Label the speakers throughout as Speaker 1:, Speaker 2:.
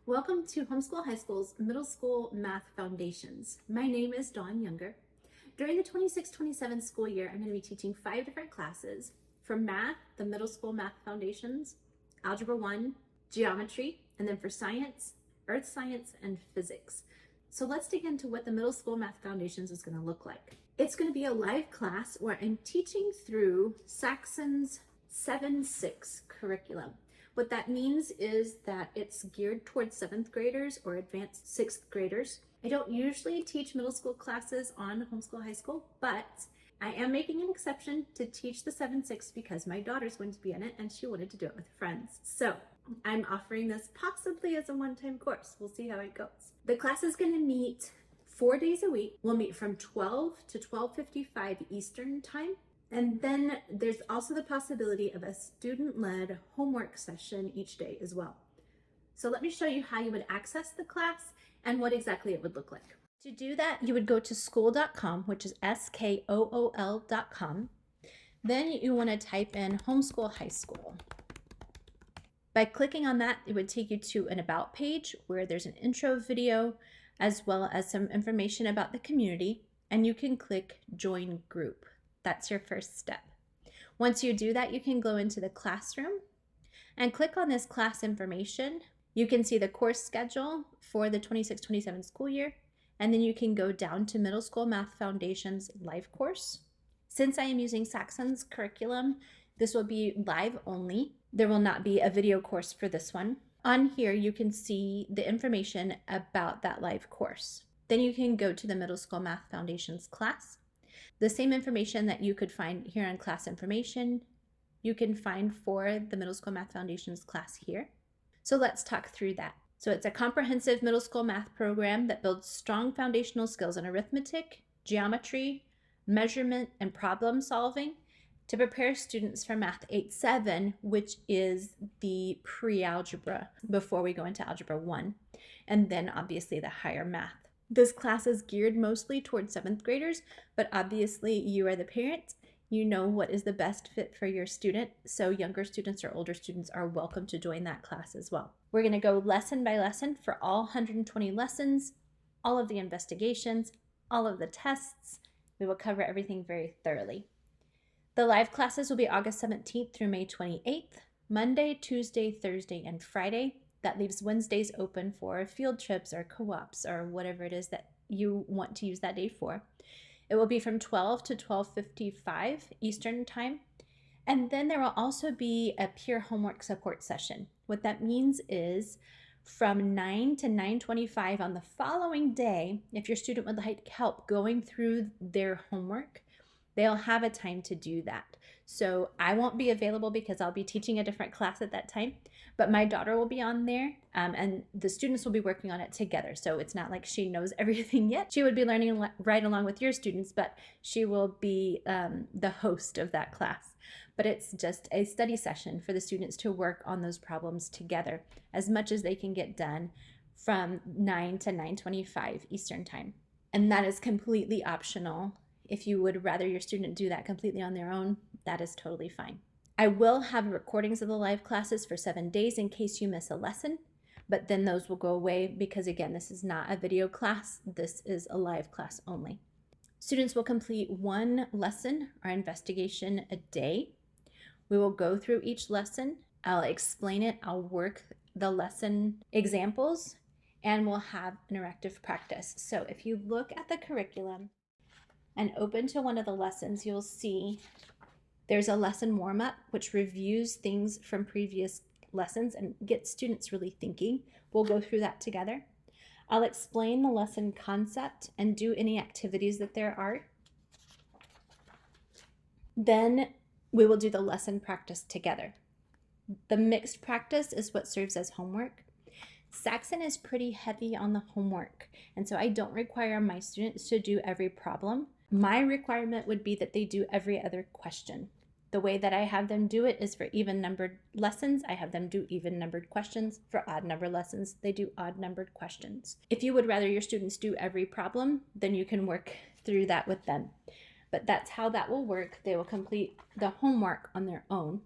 Speaker 1: Welcome to Homeschool High School's Middle School Math Foundations. My name is Dawn Younger. During the 26-27 school year, I'm going to be teaching 5 different classes. For math, the Middle School Math Foundations, Algebra 1, Geometry, and then for science, Earth Science, and Physics. So let's dig into what the Middle School Math Foundations is going to look like. It's going to be a live class where I'm teaching through Saxon's 7-6 curriculum. What that means is that it's geared towards 7th graders or advanced 6th graders. I don't usually teach middle school classes on Homeschool High School, but I am making an exception to teach the 7-6 because my daughter's going to be in it and she wanted to do it with friends. So I'm offering this possibly as a one-time course. We'll see how it goes. The class is going to meet 4 days a week. We'll meet from 12 to 12:55 Eastern time. And then there's also the possibility of a student-led homework session each day as well. So let me show you how you would access the class and what exactly it would look like. To do that, you would go to school.com, which is SKOOL.com. Then you want to type in Homeschool High School. By clicking on that, it would take you to an About page where there's an intro video as well as some information about the community, and you can click Join Group. That's your first step. Once you do that, you can go into the classroom and click on this class information. You can see the course schedule for the 26-27 school year, and then you can go down to Middle School Math Foundations live course. Since I am using Saxon's curriculum, this will be live only. There will not be a video course for this one. On here, you can see the information about that live course. Then you can go to the Middle School Math Foundations class. The same information that you could find here on class information, you can find for the Middle School Math Foundations class here. So let's talk through that. So it's a comprehensive middle school math program that builds strong foundational skills in arithmetic, geometry, measurement, and problem solving to prepare students for Math 8-7, which is the pre-algebra before we go into Algebra 1, and then obviously the higher math. This class is geared mostly towards 7th graders, but obviously you are the parent. You know what is the best fit for your student, so younger students or older students are welcome to join that class as well. We're going to go lesson by lesson for all 120 lessons, all of the investigations, all of the tests. We will cover everything very thoroughly. The live classes will be August 17th through May 28th, Monday, Tuesday, Thursday, and Friday. That leaves Wednesdays open for field trips or co-ops or whatever it is that you want to use that day for. It will be from 12 to 12:55 Eastern time. And then there will also be a peer homework support session. What that means is from 9 to 9:25 on the following day, if your student would like help going through their homework, they'll have a time to do that. So I won't be available because I'll be teaching a different class at that time, but my daughter will be on there and the students will be working on it together. So it's not like she knows everything yet. She would be learning right along with your students, but she will be the host of that class. But it's just a study session for the students to work on those problems together as much as they can get done from 9 to 9:25 Eastern time. And that is completely optional. If you would rather your student do that completely on their own, that is totally fine. I will have recordings of the live classes for 7 days in case you miss a lesson, but then those will go away because, again, this is not a video class. This is a live class only. Students will complete 1 lesson or investigation a day. We will go through each lesson. I'll explain it. I'll work the lesson examples, and we'll have interactive practice. So if you look at the curriculum and open to one of the lessons, you'll see there's a lesson warm-up, which reviews things from previous lessons and gets students really thinking. We'll go through that together. I'll explain the lesson concept and do any activities that there are. Then we will do the lesson practice together. The mixed practice is what serves as homework. Saxon is pretty heavy on the homework, and so I don't require my students to do every problem. My requirement would be that they do every other question. The way that I have them do it is for even numbered lessons, I have them do even numbered questions. For odd number lessons, they do odd numbered questions. If you would rather your students do every problem, then you can work through that with them. But that's how that will work. They will complete the homework on their own.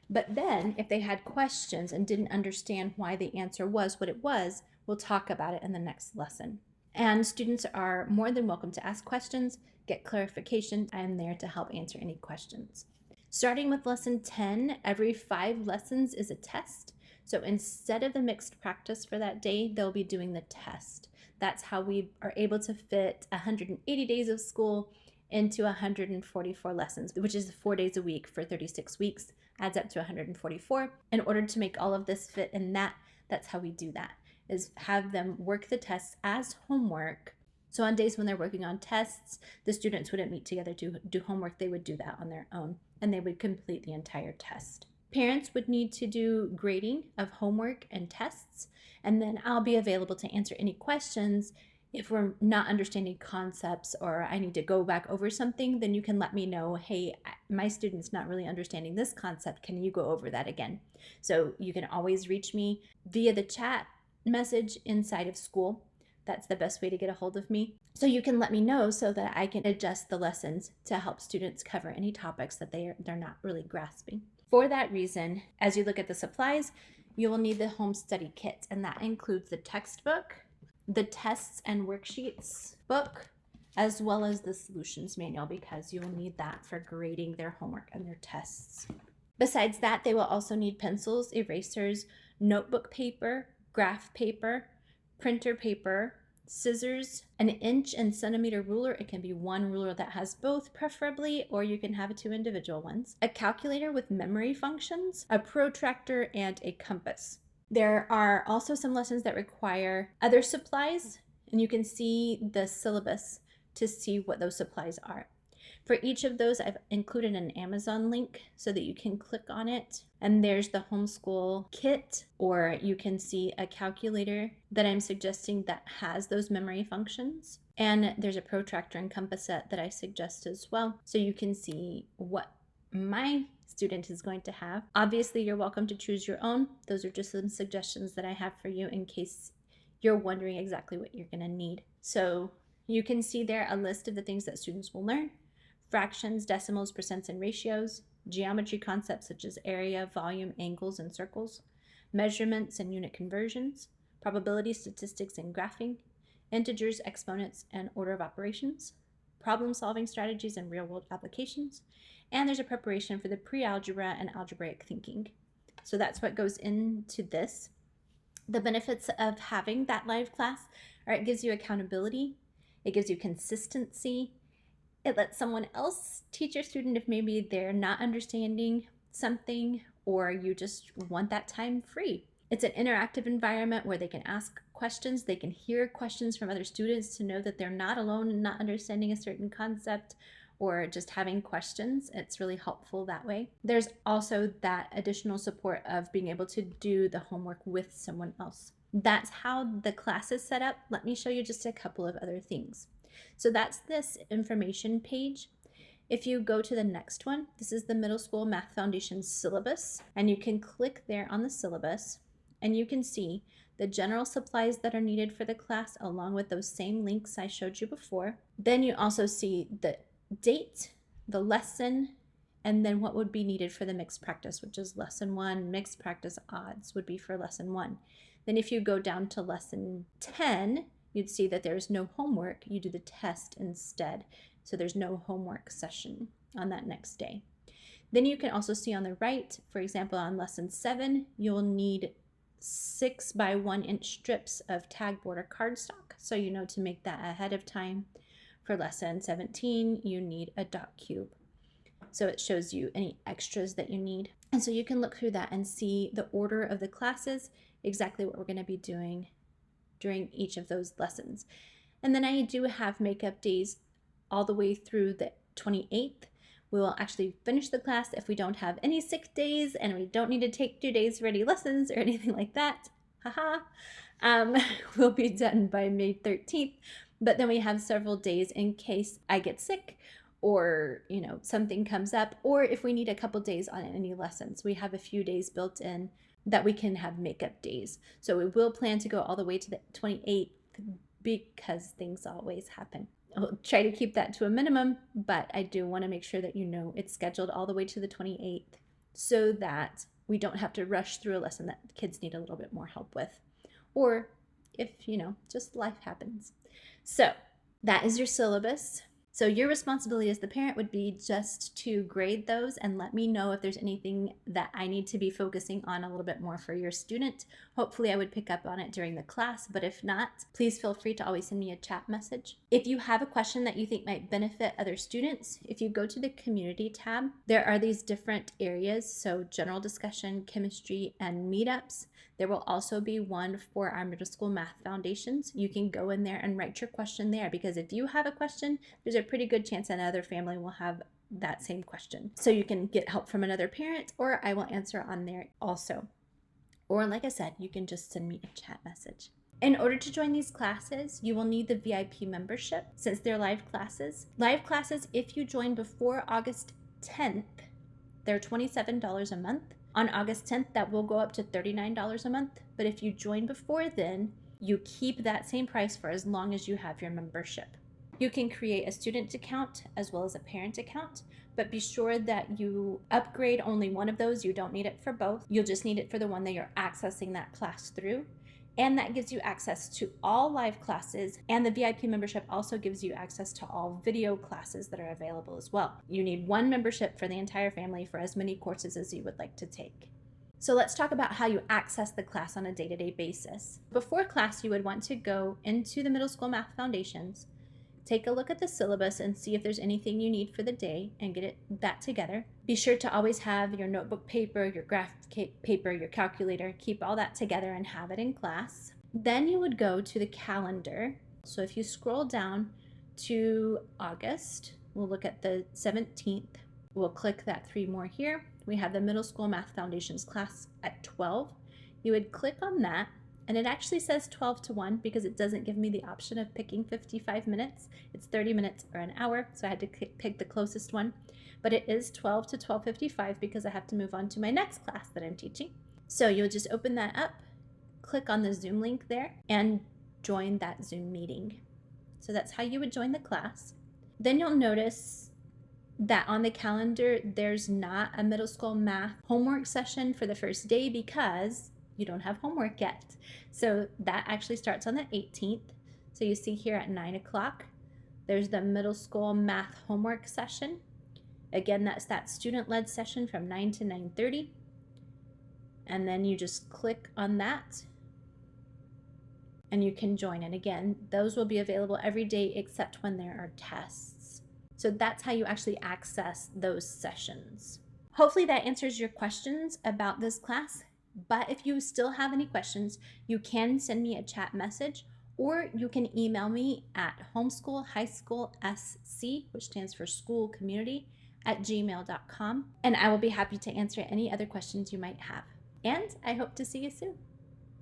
Speaker 1: But then if they had questions and didn't understand why the answer was what it was, we'll talk about it in the next lesson. And students are more than welcome to ask questions, get clarification. I'm there to help answer any questions. Starting with lesson 10, every 5 lessons is a test. So instead of the mixed practice for that day, they'll be doing the test. That's how we are able to fit 180 days of school into 144 lessons, which is 4 days a week for 36 weeks, adds up to 144. In order to make all of this fit in that's how we do that, is have them work the tests as homework. So on days when they're working on tests, the students wouldn't meet together to do homework. They would do that on their own, and they would complete the entire test. Parents would need to do grading of homework and tests, and then I'll be available to answer any questions. If we're not understanding concepts or I need to go back over something, then you can let me know, hey, my student's not really understanding this concept. Can you go over that again? So you can always reach me via the chat message inside of school. That's the best way to get a hold of me. So you can let me know so that I can adjust the lessons to help students cover any topics that they're not really grasping. For that reason, as you look at the supplies, you will need the home study kit, and that includes the textbook, the tests and worksheets book, as well as the solutions manual, because you will need that for grading their homework and their tests. Besides that, they will also need pencils, erasers, notebook paper, graph paper, printer paper, scissors, an inch and centimeter ruler. It can be one ruler that has both, preferably, or you can have 2 individual ones. A calculator with memory functions, a protractor, and a compass. There are also some lessons that require other supplies, and you can see the syllabus to see what those supplies are. For each of those, I've included an Amazon link so that you can click on it. And there's the homeschool kit, or you can see a calculator that I'm suggesting that has those memory functions. And there's a protractor and compass set that I suggest as well, so you can see what my student is going to have. Obviously, you're welcome to choose your own. Those are just some suggestions that I have for you in case you're wondering exactly what you're going to need. So you can see there a list of the things that students will learn: fractions, decimals, percents, and ratios, geometry concepts such as area, volume, angles, and circles, measurements and unit conversions, probability, statistics, and graphing, integers, exponents, and order of operations, problem-solving strategies and real-world applications, and there's a preparation for the pre-algebra and algebraic thinking. So that's what goes into this. The benefits of having that live class are it gives you accountability, it gives you consistency, it lets someone else teach your student if maybe they're not understanding something or you just want that time free. It's an interactive environment where they can ask questions, they can hear questions from other students to know that they're not alone in not understanding a certain concept or just having questions. It's really helpful that way. There's also that additional support of being able to do the homework with someone else. That's how the class is set up. Let me show you just a couple of other things. So that's this information page. If you go to the next one, this is the Middle School Math Foundation syllabus, and you can click there on the syllabus and you can see the general supplies that are needed for the class along with those same links I showed you before. Then you also see the date, the lesson, and then what would be needed for the mixed practice, which is lesson 1. Mixed practice odds would be for lesson 1. Then if you go down to lesson 10, you'd see that there's no homework. You do the test instead. So there's no homework session on that next day. Then you can also see on the right, for example, on lesson 7, you'll need 6 by 1 inch strips of tag border cardstock. So you know to make that ahead of time. For lesson 17, you need a dot cube. So it shows you any extras that you need. And so you can look through that and see the order of the classes, exactly what we're going to be doing during each of those lessons. And then I do have makeup days all the way through the 28th. We will actually finish the class if we don't have any sick days and we don't need to take 2 days for any lessons or anything like that. Haha. We'll be done by May 13th, but then we have several days in case I get sick or something comes up, or if we need a couple days on any lessons. We have a few days built in that we can have makeup days. So we will plan to go all the way to the 28th because things always happen. I'll try to keep that to a minimum, but I do want to make sure that it's scheduled all the way to the 28th so that we don't have to rush through a lesson that kids need a little bit more help with, or if, just life happens. So that is your syllabus. So your responsibility as the parent would be just to grade those and let me know if there's anything that I need to be focusing on a little bit more for your student. Hopefully I would pick up on it during the class, but if not, please feel free to always send me a chat message. If you have a question that you think might benefit other students, if you go to the community tab, there are these different areas. So general discussion, chemistry, and meetups. There will also be one for our middle school math foundations. You can go in there and write your question there, because if you have a question, there's a pretty good chance another family will have that same question. So you can get help from another parent, or I will answer on there also. Or like I said, you can just send me a chat message. In order to join these classes, you will need the VIP membership since they're live classes. Live classes, if you join before August 10th, they're $27 a month. On August 10th, that will go up to $39 a month. But if you join before then, you keep that same price for as long as you have your membership. You can create a student account as well as a parent account, but be sure that you upgrade only one of those. You don't need it for both. You'll just need it for the one that you're accessing that class through. And that gives you access to all live classes, and the VIP membership also gives you access to all video classes that are available as well. You need one membership for the entire family for as many courses as you would like to take. So let's talk about how you access the class on a day-to-day basis. Before class, you would want to go into the middle school math foundations, take a look at the syllabus and see if there's anything you need for the day and get that together. Be sure to always have your notebook paper, your graph paper, your calculator, keep all that together and have it in class. Then you would go to the calendar. So if you scroll down to August, we'll look at the 17th. We'll click that 3 more here. We have the middle school math foundations class at 12. You would click on that. And it actually says 12 to 1 because it doesn't give me the option of picking 55 minutes. It's 30 minutes or an hour, so I had to pick the closest one. But it is 12 to 12:55 because I have to move on to my next class that I'm teaching. So you'll just open that up, click on the Zoom link there, and join that Zoom meeting. So that's how you would join the class. Then you'll notice that on the calendar, there's not a middle school math homework session for the first day because you don't have homework yet. So that actually starts on the 18th. So you see here at 9 o'clock, there's the middle school math homework session. Again, that's that student-led session from 9 to 9:30. And then you just click on that and you can join. And again, those will be available every day except when there are tests. So that's how you actually access those sessions. Hopefully that answers your questions about this class. But if you still have any questions, you can send me a chat message, or you can email me at homeschoolhighschoolsc, which stands for school community, @gmail.com, and I will be happy to answer any other questions you might have. And I hope to see you soon.